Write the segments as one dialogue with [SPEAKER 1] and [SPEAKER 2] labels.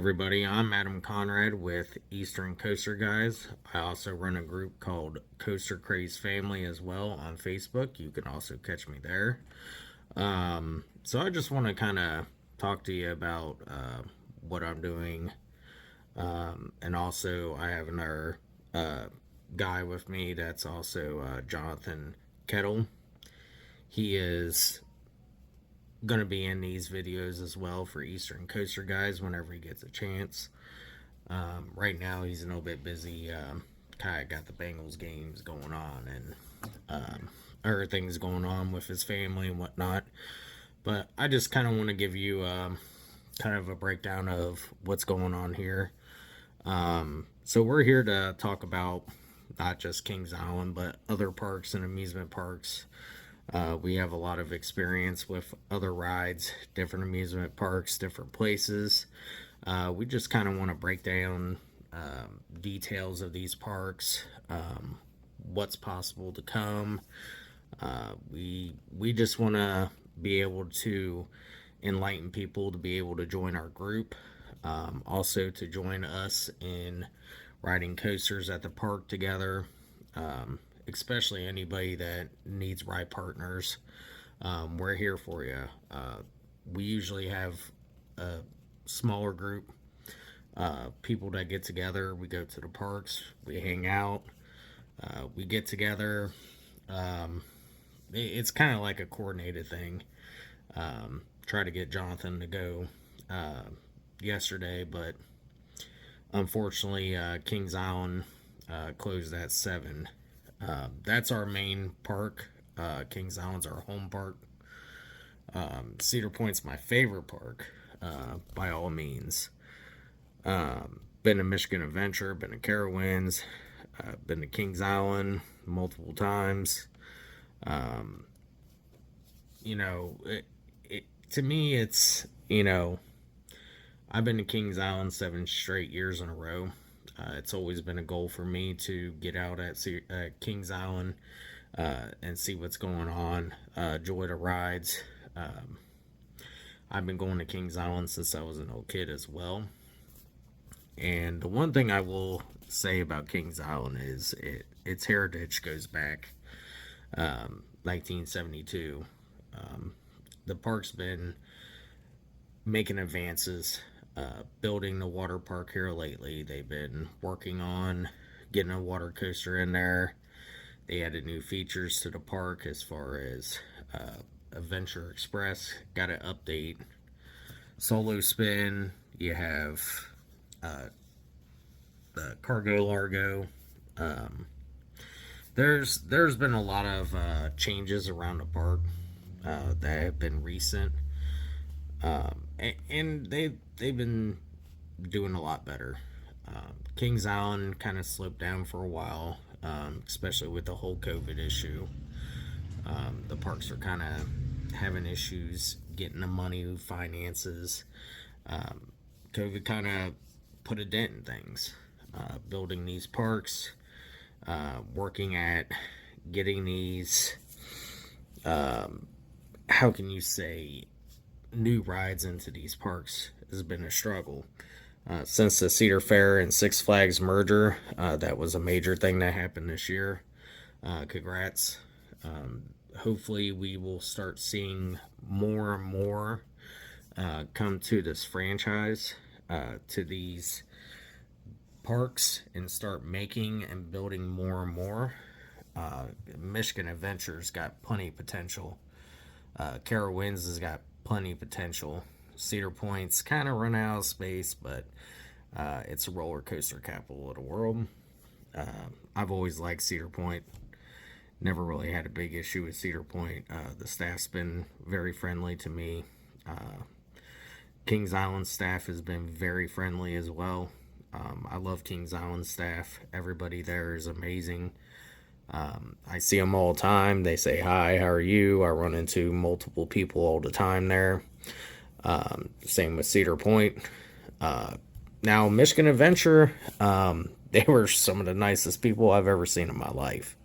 [SPEAKER 1] everybody, I'm Adam Conrad with Eastern Coaster Guys. I also run a group called Coaster Craze Family as well on Facebook. You can also catch me there. So I just want to kind of talk to you about what I'm doing. And also, I have another uh, guy with me that's also Jonathan Kettle. He is going to be in these videos as well for Eastern Coaster Guys whenever he gets a chance. Right now, he's a little bit busy. Kind of got the Bengals games going on and everything's going on with his family and whatnot. But I just kind of want to give you kind of a breakdown of what's going on here. So we're here to talk about not just Kings Island, but other parks and amusement parks. We have a lot of experience with other rides, different amusement parks, different places. We just kind of want to break down details of these parks, what's possible to come. We just want to be able to enlighten people to be able to join our group, also to join us in riding coasters at the park together. Especially anybody that needs ride partners, we're here for you. We usually have a smaller group, people that get together. We go to the parks, we hang out, we get together. It's kind of like a coordinated thing. Try to get Jonathan to go yesterday, but unfortunately, Kings Island closed at 7. That's our main park. Kings Island's our home park. Cedar Point's my favorite park, by all means. Been to Michigan Adventure, been to Carowinds, been to Kings Island multiple times. You know, to me, I've been to Kings Island 7 straight years in a row. It's always been a goal for me to get out at Kings Island and see what's going on, enjoy the rides. I've been going to Kings Island since I was an old kid as well. And the one thing I will say about Kings Island is its heritage goes back 1972. The park's been making advances, building the water park here lately. They've been working on getting a water coaster in there. They added new features to the park as far as Adventure Express got an update. Solo Spin, you have the Cargo Largo. There's been a lot of changes around the park that have been recent. And they've been doing a lot better. Kings Island kind of slowed down for a while, especially with the whole COVID issue. The parks are kind of having issues getting the money, finances. COVID kind of put a dent in things. Building these parks, working at getting these, how can you say, new rides into these parks has been a struggle. Since the Cedar Fair and Six Flags merger, that was a major thing that happened this year. Congrats. Hopefully we will start seeing more and more come to this franchise, to these parks, and start making and building more and more. Michigan Adventure's got plenty of potential. Carowinds has got plenty of potential. Cedar Point's kind of run out of space, but it's a roller coaster capital of the world. I've always liked Cedar Point. Never really had a big issue with Cedar Point. The staff's been very friendly to me. Kings Island staff has been very friendly as well. I love Kings Island staff. Everybody there is amazing. I see them all the time. They say, hi, how are you? I run into multiple people all the time there. Same with Cedar Point. Now, Michigan Adventure, they were some of the nicest people I've ever seen in my life.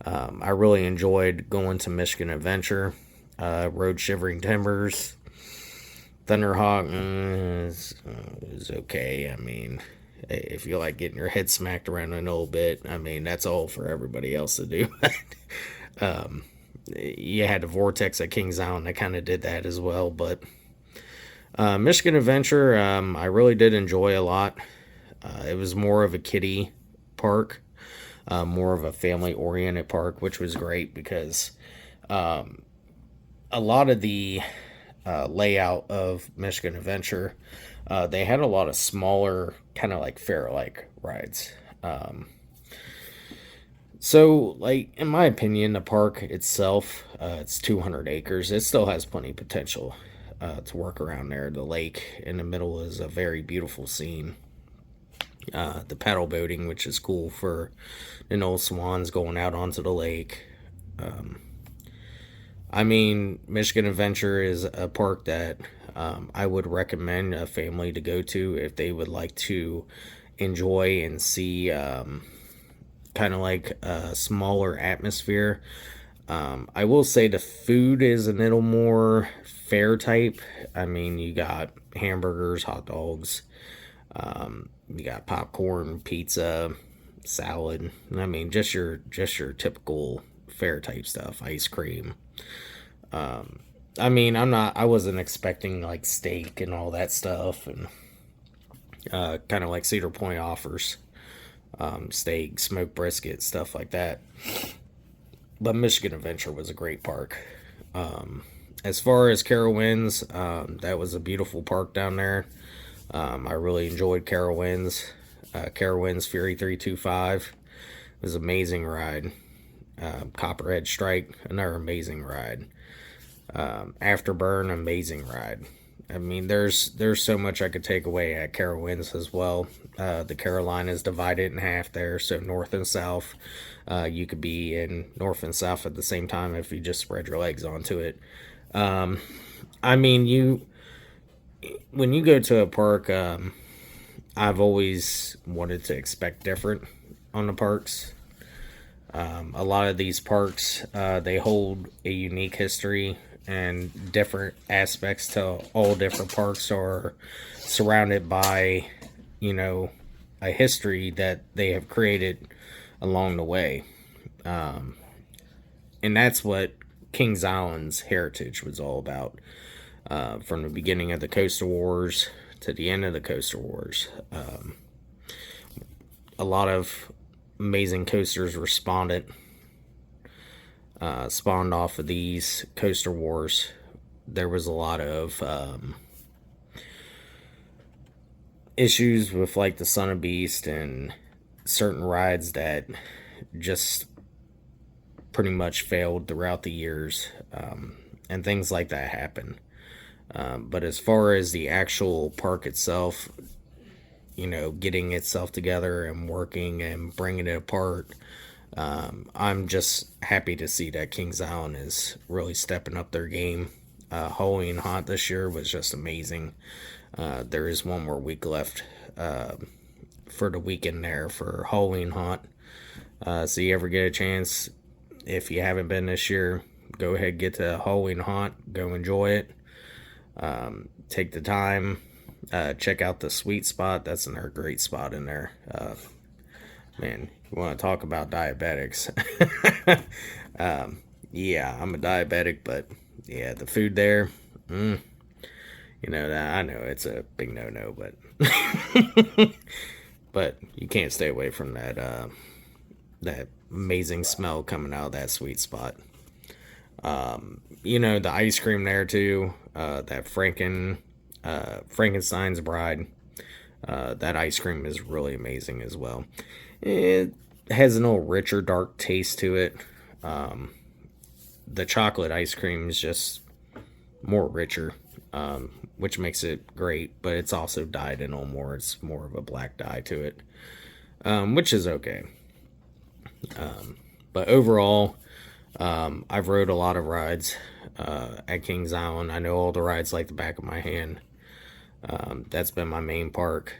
[SPEAKER 1] I really enjoyed going to Michigan Adventure. Rode Shivering Timbers. Thunderhawk is okay. I mean, if you like getting your head smacked around a little bit, I mean, that's all for everybody else to do. You had the Vortex at Kings Island that kind of did that as well. But Michigan Adventure, I really did enjoy a lot. It was more of a kiddie park, more of a family oriented park, which was great because a lot of the layout of Michigan Adventure, they had a lot of smaller, kind of like fair like rides. So, like in my opinion, the park itself, it's 200 acres. It still has plenty of potential to work around there. The lake in the middle is a very beautiful scene. The paddle boating, which is cool for an old swans going out onto the lake. I mean, Michigan Adventure is a park that I would recommend a family to go to if they would like to enjoy and see kind of like a smaller atmosphere. I will say the food is a little more fair type. I mean, you got hamburgers, hot dogs, you got popcorn, pizza, salad. I mean, just your typical fair type stuff. Ice cream. I mean, I wasn't expecting like steak and all that stuff, and kind of like Cedar Point offers steak, smoked brisket, stuff like that. But Michigan Adventure was a great park. As far as Carowinds, that was a beautiful park down there. I really enjoyed Carowinds. Carowinds Fury 325 was an amazing ride. Copperhead Strike, another amazing ride. Afterburn, amazing ride. I mean, there's so much I could take away at Carowinds as well. The Carolinas divided in half there, so north and south. You could be in north and south at the same time if you just spread your legs onto it. I mean, when you go to a park, I've always wanted to expect different on the parks. A lot of these parks, they hold a unique history and different aspects to all different parks are surrounded by, a history that they have created along the way. And that's what Kings Island's heritage was all about. From the beginning of the Coastal Wars to the end of the Coastal Wars. A lot of amazing coasters spawned off of these coaster wars. There was a lot of issues with like the Son of Beast and certain rides that just pretty much failed throughout the years, and things like that happen. But as far as the actual park itself, getting itself together and working and bringing it apart, I'm just happy to see that Kings Island is really stepping up their game. Halloween Haunt this year was just amazing. There is one more week left for the weekend there for Halloween Haunt. So you ever get a chance, if you haven't been this year, go ahead, get to Halloween Haunt, go enjoy it. Take the time, check out the Sweet Spot. That's another great spot in there. Man, you want to talk about diabetics? Yeah, I'm a diabetic, but yeah, the food there, that I know it's a big no-no, but but you can't stay away from that amazing smell coming out of that Sweet Spot. The ice cream there too, that Frankenstein's Bride, that ice cream is really amazing as well. It has a little richer, dark taste to it. The chocolate ice cream is just more richer, which makes it great, but it's also dyed in on more. It's more of a black dye to it, which is okay. But overall, I've rode a lot of rides at Kings Island. I know all the rides like the back of my hand. That's been my main park.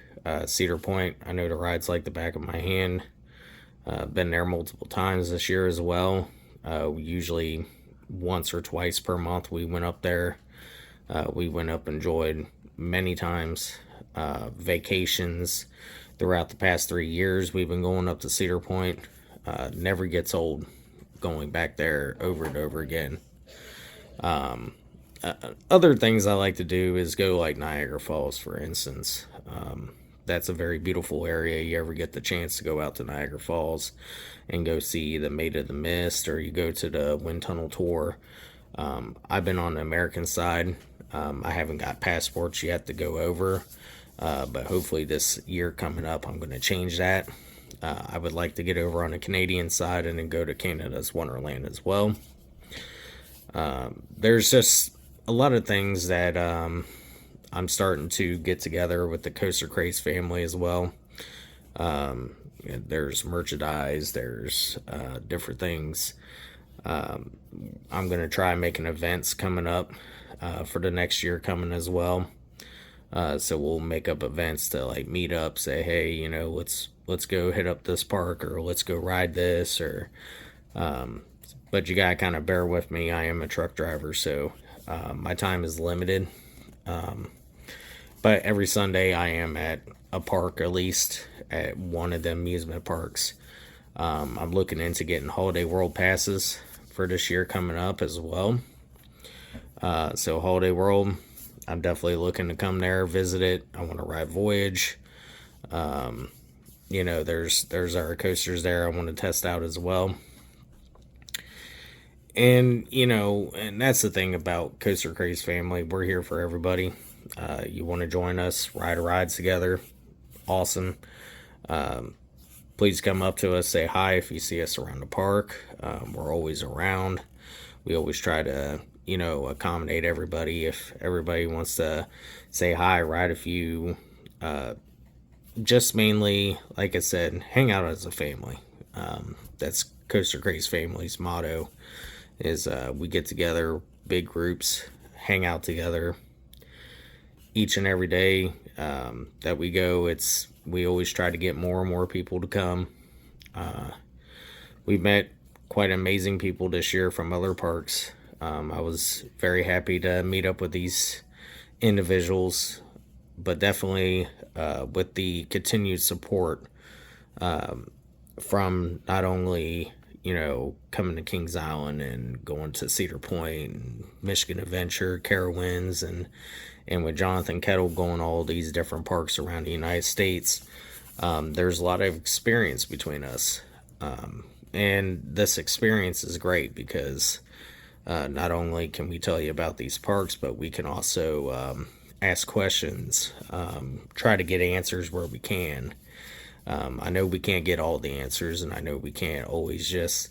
[SPEAKER 1] Cedar Point, I know the rides like the back of my hand. Been there multiple times this year as well. Usually once or twice per month we went up there We went up, enjoyed many times. Vacations throughout the past 3 years, we've been going up to Cedar Point. Never gets old going back there over and over again. Other things I like to do is go like Niagara Falls, for instance. That's a very beautiful area. You ever get the chance to go out to Niagara Falls and go see the Maid of the Mist, or you go to the wind tunnel tour. I've been on the American side. I haven't got passports yet to go over, but hopefully this year coming up, I'm going to change that. I would like to get over on the Canadian side and then go to Canada's Wonderland as well. There's just a lot of things that I'm starting to get together with the Coaster Craze family as well. There's merchandise, there's different things. I'm going to try making events coming up for the next year coming as well. So we'll make up events to like meet up, say, hey, let's go hit up this park, or let's go ride this, or but you gotta kind of bear with me. I am a truck driver, so my time is limited. But every Sunday I am at a park, at least at one of the amusement parks. I'm looking into getting Holiday World passes for this year coming up as well. So Holiday World, I'm definitely looking to come there, visit it. I want to ride Voyage. There's our coasters there I want to test out as well. And that's the thing about Coaster Craze family. We're here for everybody. You want to join us, ride a rides together, awesome. Please come up to us, say hi if you see us around the park. We're always around. We always try to accommodate everybody. If everybody wants to say hi, ride a few, just mainly, like I said, hang out as a family. That's Coaster Craze family's motto, is we get together, big groups, hang out together each and every day that we go. We always try to get more and more people to come. We've met quite amazing people this year from other parks. I was very happy to meet up with these individuals, but definitely with the continued support from not only coming to Kings Island and going to Cedar Point and Michigan Adventure, Carowinds, and with Jonathan Kettle going all these different parks around the United States. There's a lot of experience between us, and this experience is great because not only can we tell you about these parks, but we can also ask questions, try to get answers where we can. I know we can't get all the answers, and I know we can't always just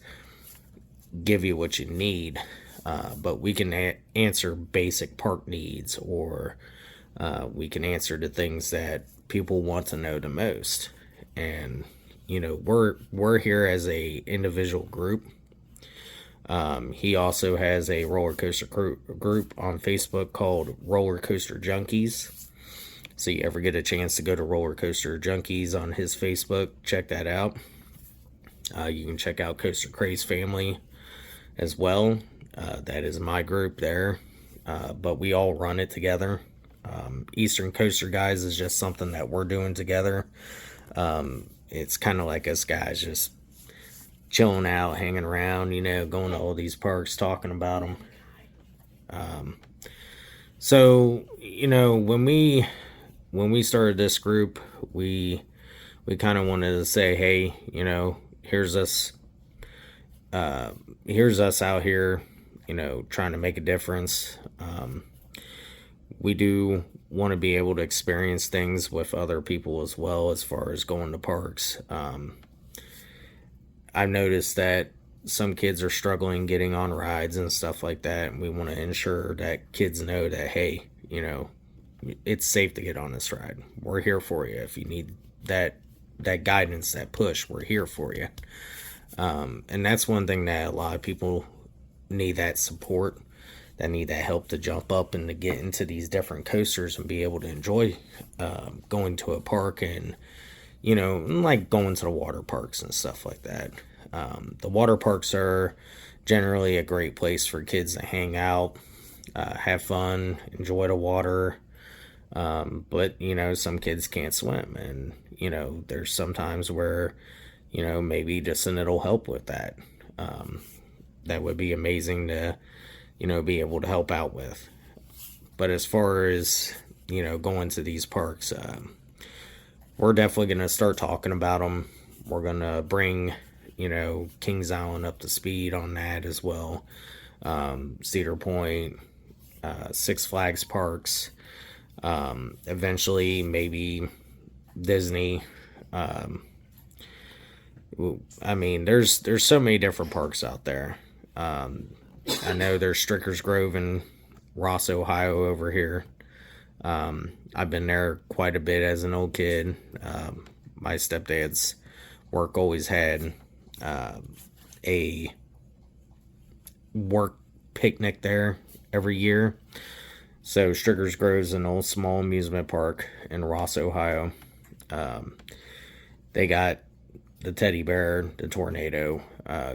[SPEAKER 1] give you what you need, but we can answer basic park needs, or we can answer the things that people want to know the most. And we're here as a individual group. He also has a roller coaster group on Facebook called Roller Coaster Junkies. So you ever get a chance to go to Roller Coaster Junkies on his Facebook, check that out. You can check out Coaster Craze Family as well. That is my group there, but we all run it together. Eastern Coaster Guys is just something that we're doing together. It's kind of like us guys just chilling out, hanging around, going to all these parks, talking about them. So when we started this group, we kind of wanted to say, hey, here's us out here, trying to make a difference. We do want to be able to experience things with other people as well, as far as going to parks. I've noticed that some kids are struggling getting on rides and stuff like that, and we want to ensure that kids know that, hey, it's safe to get on this ride. We're here for you. If you need that guidance, that push, we're here for you. And that's one thing that a lot of people need, that support, that need that help to jump up and to get into these different coasters and be able to enjoy going to a park, and like going to the water parks and stuff like that. The water parks are generally a great place for kids to hang out. have fun, enjoy the water. But, some kids can't swim. And, there's sometimes where, maybe just an it'll help with that. That would be amazing to, be able to help out with. But as far as, going to these parks, we're definitely going to start talking about them. We're going to bring, Kings Island up to speed on that as well. Cedar Point, Six Flags parks, eventually maybe Disney. I mean, there's so many different parks out there. I know there's Strickers Grove in Ross, Ohio over here. I've been there quite a bit as an old kid. My stepdad's work always had a work picnic there every year. So Strickers Grove's an old small amusement park in Ross, Ohio. They got the teddy bear, the tornado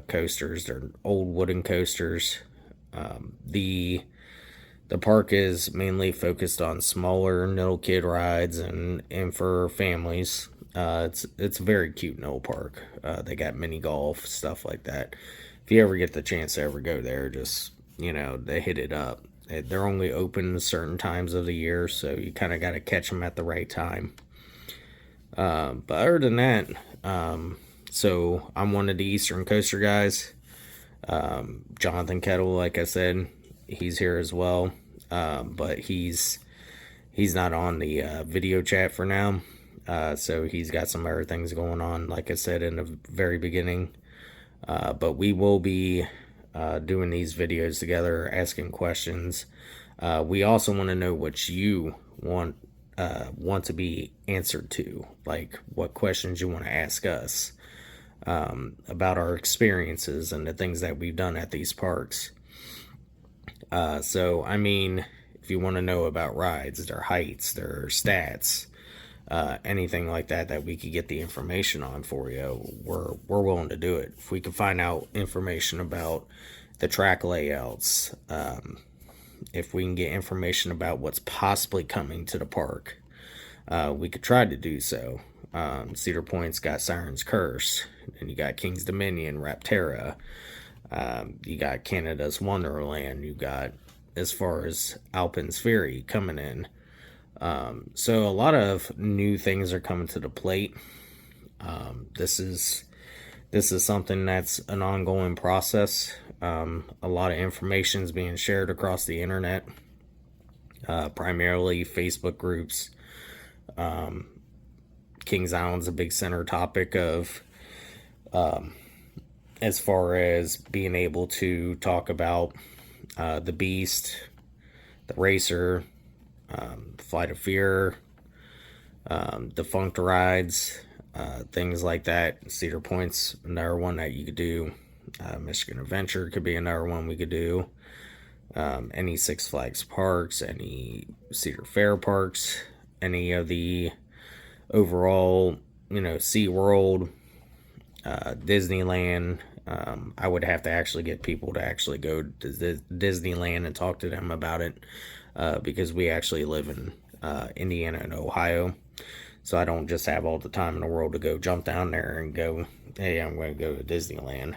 [SPEAKER 1] coasters. They're old wooden coasters. The park is mainly focused on smaller little kid rides and for families. It's a very cute little park. They got mini golf, stuff like that. If you ever get the chance to ever go there, just, they hit it up. They're only open certain times of the year, so you kind of got to catch them at the right time. But other than that, so I'm one of the Eastern Coaster guys. Jonathan Kettle, like I said, he's here as well. But he's not on the video chat for now. So he's got some other things going on, like I said in the very beginning. But we will be doing these videos together, asking questions. We also want to know what you want to be answered to, like what questions you want to ask us about our experiences and the things that we've done at these parks. So, I mean, if you want to know about rides, their heights, their stats, anything like that we could get the information on for you, we're willing to do it. If we can find out information about the track layouts, if we can get information about what's possibly coming to the park, we could try to do so. Cedar Point's got Siren's Curse, and you got King's Dominion, Rapterra, you got Canada's Wonderland, you got, as far as Alpen's Ferry coming in. So a lot of new things are coming to the plate. This is something that's an ongoing process. A lot of information is being shared across the internet, primarily Facebook groups. Kings Island's a big center topic of, as far as being able to talk about the Beast, the Racer, Flight of Fear, defunct rides, things like that. Cedar Point's another one that you could do. Michigan Adventure could be another one we could do. Any Six Flags parks, any Cedar Fair parks, any of the overall, SeaWorld, Disneyland. I would have to actually get people to actually go to Disneyland and talk to them about it, because we actually live in Indiana and Ohio, so I don't just have all the time in the world to go jump down there and go, hey, I'm going to go to Disneyland.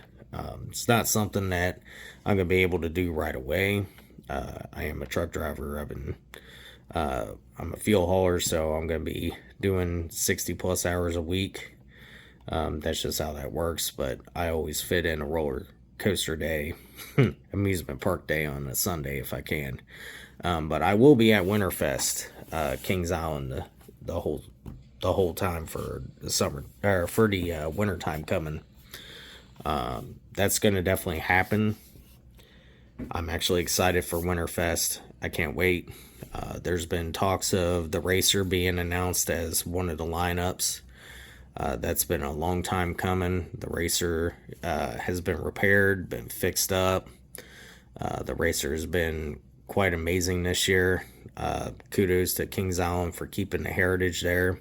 [SPEAKER 1] It's not something that I'm going to be able to do right away. I am a truck driver. I'm a fuel hauler, so I'm going to be doing 60 plus hours a week. That's just how that works, but I always fit in a roller coaster day, amusement park day on a Sunday if I can. But I will be at Winterfest, Kings Island, the whole time for the summer, or for the winter time coming. That's going to definitely happen. I'm actually excited for Winterfest. I can't wait. There's been talks of the Racer being announced as one of the lineups. That's been a long time coming. The Racer has been repaired, been fixed up. The Racer has been quite amazing this year. Kudos to Kings Island for keeping the heritage there.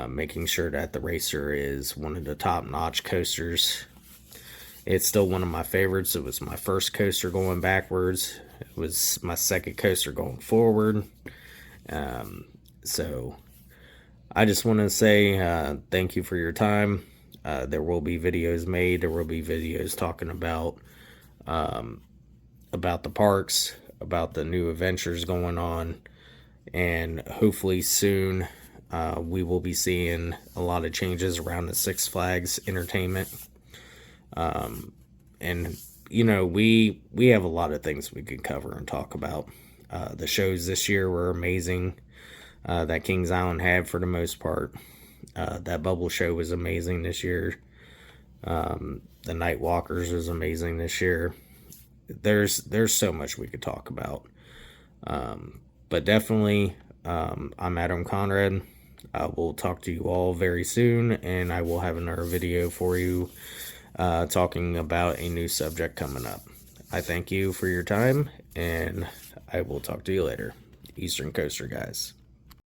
[SPEAKER 1] Making sure that the Racer is one of the top-notch coasters It's still one of my favorites. It was my first coaster going backwards. It was my second coaster going forward. So I just want to say thank you for your time. There will be videos made. There will be videos talking about the parks, about the new adventures going on, and hopefully soon we will be seeing a lot of changes around the Six Flags entertainment. And we have a lot of things we could cover and talk about. The shows this year were amazing. That Kings Island had for the most part. That bubble show was amazing this year. The Night Walkers was amazing this year. There's so much we could talk about. But definitely, I'm Adam Conrad. I will talk to you all very soon, and I will have another video for you talking about a new subject coming up. I thank you for your time, and I will talk to you later. Eastern Coaster guys.